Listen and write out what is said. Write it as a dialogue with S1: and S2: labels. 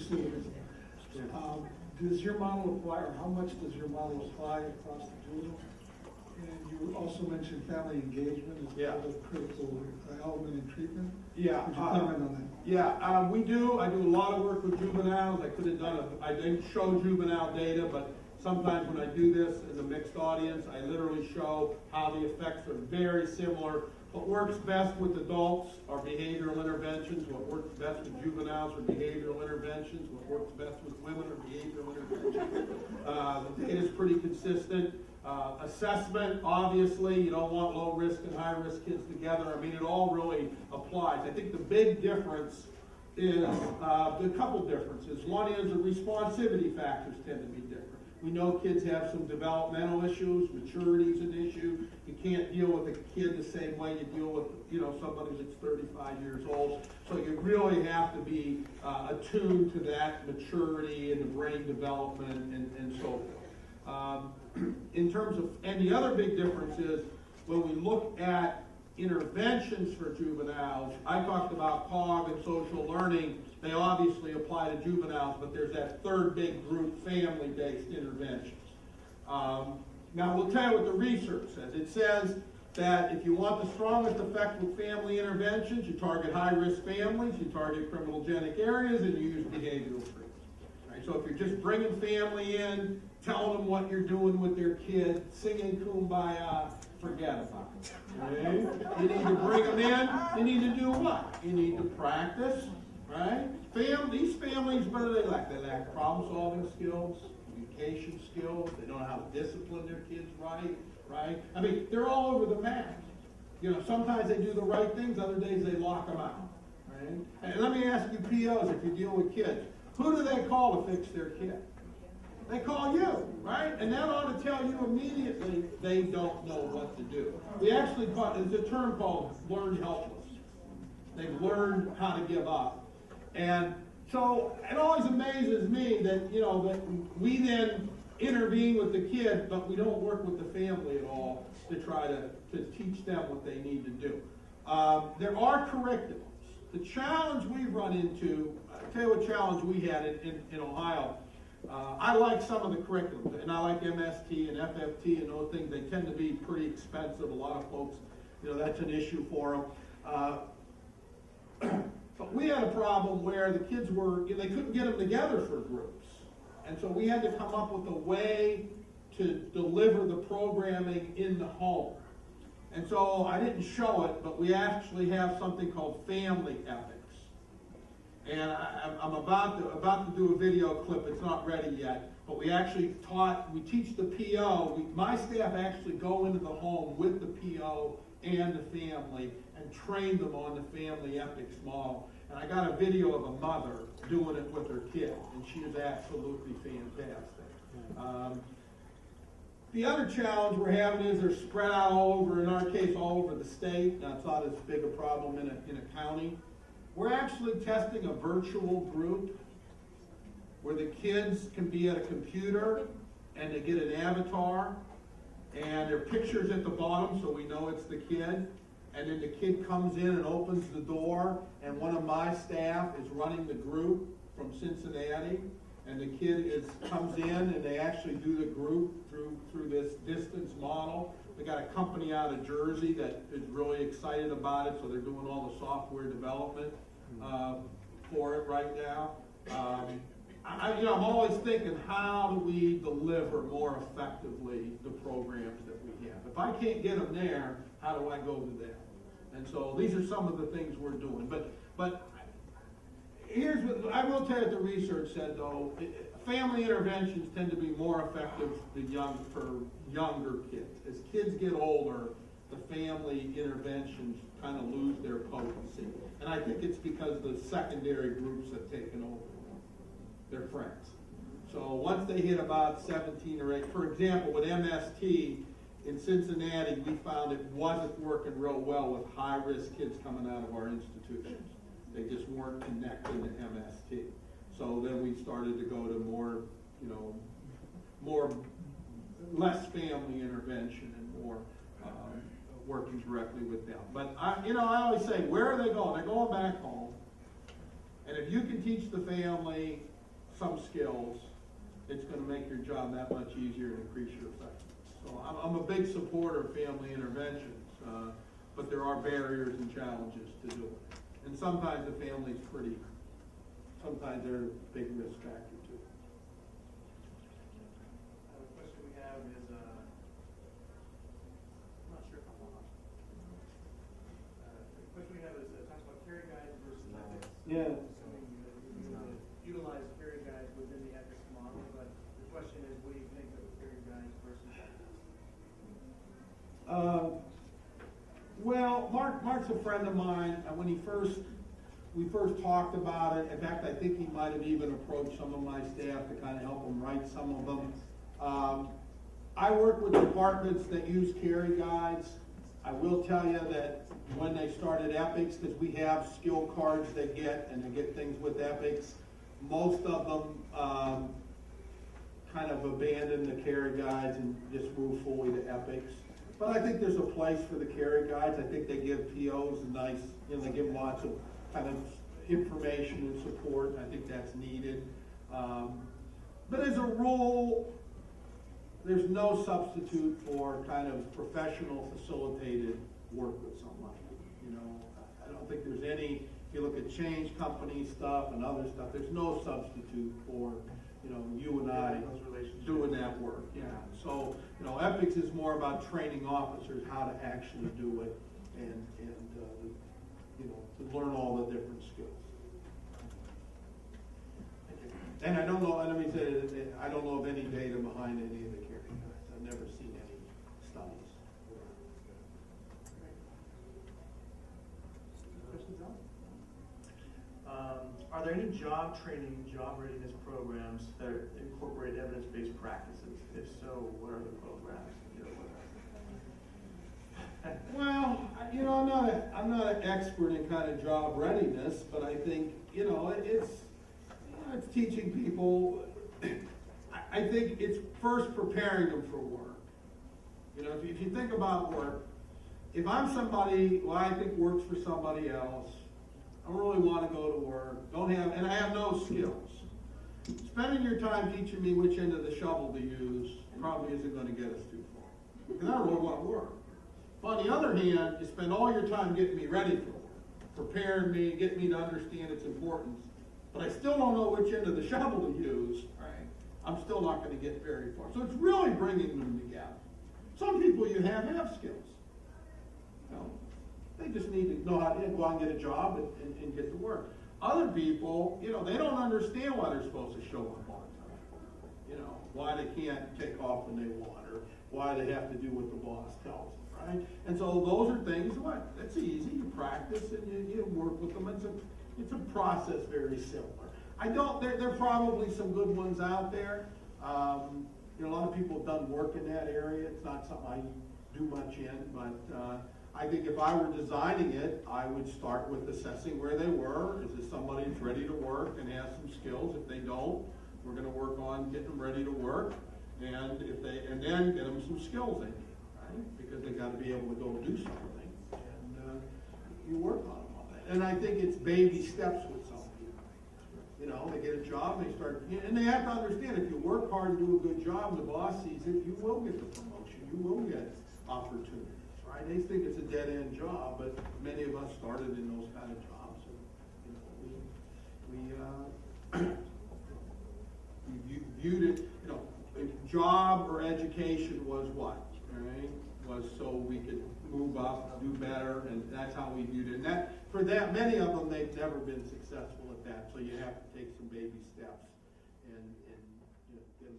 S1: recidivism. Does your model apply, or how much does your model apply across the juvenile? And you also mentioned family engagement as a critical element in treatment.
S2: Yeah.
S1: Would you comment on that?
S2: Yeah, we do. I do a lot of work with juveniles. I could have done I didn't show juvenile data, but sometimes when I do this in a mixed audience, I literally show how the effects are very similar. What works best with adults are behavioral interventions. What works best with juveniles are behavioral interventions. What works best with women are behavioral interventions. The data is pretty consistent. Assessment, obviously, you don't want low risk and high risk kids together. I mean, it all really applies. I think the big difference is a couple differences. One is the responsivity factors tend to be different. We know kids have some developmental issues, maturity is an issue. You can't deal with a kid the same way you deal with, somebody that's 35 years old. So you really have to be attuned to that maturity and the brain development and so forth. In terms of, and the other big difference is when we look at interventions for juveniles, I talked about COG and social learning. They obviously apply to juveniles, but there's that third big group, family-based interventions. Now, we'll tell you what the research says. It says that if you want the strongest effect with family interventions, you target high-risk families, you target criminogenic areas, and you use behavioral treatment. Right? So if you're just bringing family in, telling them what you're doing with their kid, singing Kumbaya, forget about it. Okay? You need to bring them in. You need to do what? You need to practice, right? These families, what do they lack? They lack problem-solving skills, communication skills. They don't know how to discipline their kids right? I mean, they're all over the map. Sometimes they do the right things, other days they lock them out, right? And let me ask you POs, if you deal with kids, who do they call to fix their kid? They call you, right? And that ought to tell you immediately they don't know what to do. We actually there's a term called learned helpless. They've learned how to give up. And so it always amazes me that, that we then intervene with the kid, but we don't work with the family at all to try to teach them what they need to do. There are curriculums. The challenge we run into, I'll tell you what challenge we had in Ohio. I like some of the curriculums, and I like MST and FFT and those things. They tend to be pretty expensive. A lot of folks, that's an issue for them. But we had a problem where the kids they couldn't get them together for groups. And so we had to come up with a way to deliver the programming in the home. And so I didn't show it, but we actually have something called family ethics. And I'm about to do a video clip. It's not ready yet. But we actually we teach the PO. My staff actually go into the home with the PO and the family and train them on the family ethics model. And I got a video of a mother doing it with her kid, and she is absolutely fantastic. The other challenge we're having is they're spread out all over, in our case, all over the state. Now, it's not as big a problem in a county. We're actually testing a virtual group where the kids can be at a computer and they get an avatar and their picture's at the bottom so we know it's the kid. And then the kid comes in and opens the door, and one of my staff is running the group from Cincinnati, and the kid comes in and they actually do the group through this distance model. We got a company out of Jersey that is really excited about it, so they're doing all the software development for it right now. I'm always thinking, how do we deliver more effectively the programs that we have? If I can't get them there, how do I go to them? And so these are some of the things we're doing. But here's what I will tell you: what the research said, though, family interventions tend to be more effective for younger kids. As kids get older, the family interventions kind of lose their potency. And I think it's because the secondary groups have taken over their friends. So once they hit about 17 or 8, for example, with MST in Cincinnati, we found it wasn't working real well with high-risk kids coming out of our institutions. They just weren't connecting to MST. So then we started to go to less family intervention and more working directly with them. But I always say, where are they going? They're going back home. And if you can teach the family some skills, it's gonna make your job that much easier and increase your effectiveness. So I'm a big supporter of family interventions, but there are barriers and challenges to do it. And sometimes the family's sometimes they're a big risk factor too.
S3: The question we have is, I'm not sure if I'm on. The question we have is, talks about carry guides versus ethics.
S2: Yeah.
S3: Assuming you utilize carry guides within the ethics model, but the question is, what do you think of carry guides versus ethics?
S2: Well, Mark's a friend of mine, and when we first talked about it, in fact, I think he might have even approached some of my staff to kind of help him write some of them. I work with departments that use carry guides. I will tell you that when they started ethics, because we have skill cards they get, and they get things with ethics, most of them kind of abandon the carry guides and just move fully to ethics. But I think there's a place for the carry guides. I think they give POs a nice, they give lots of kind of information and support. I think that's needed. But as a rule, there's no substitute for kind of professional facilitated work with somebody. I don't think there's any, if you look at change company stuff and other stuff, there's no substitute for, you and I doing that work. Yeah. So, ethics is more about training officers how to actually do it and to learn all the different skills. And I don't know, and let me say, I don't know of any data behind any of the carry guides. I've never seen any studies.
S3: Questions, Al? Are there any job training, job readiness programs that incorporate evidence-based practices? If so, what are the programs?
S2: Well, I'm not an expert in kind of job readiness, but I think, it's teaching people. I think it's first preparing them for work. If you think about work, if I'm somebody who I think works for somebody else, I don't really want to go to work, and I have no skills. Spending your time teaching me which end of the shovel to use probably isn't going to get us too far. Because I don't really want to work. But on the other hand, you spend all your time getting me ready for work, preparing me, getting me to understand its importance. But I still don't know which end of the shovel to use, right? I'm still not going to get very far. So it's really bringing them together. Some people you have skills. They just need to know how to go out and get a job and get to work. Other people, they don't understand why they're supposed to show up on time. Why they can't take off when they want, or why they have to do what the boss tells them, right? And so those are things, that's easy. You practice and you work with them. It's a process very similar. There are probably some good ones out there. A lot of people have done work in that area. It's not something I do much in, but I think if I were designing it, I would start with assessing where they were. Is this somebody who's ready to work and has some skills? If they don't, we're going to work on getting them ready to work, and then get them some skills they need, right? Because they got to be able to go do something, and you work on them on that. And I think it's baby steps with some people. They get a job, they start, and they have to understand, if you work hard and do a good job, and the boss sees it, you will get the promotion, you will get opportunities. Right? They think it's a dead-end job, but many of us started in those kind of jobs. And, we viewed it, job or education was what, right? Was so we could move up, do better, and that's how we viewed it. And many of them, they've never been successful at that. So you have to take some baby steps and get them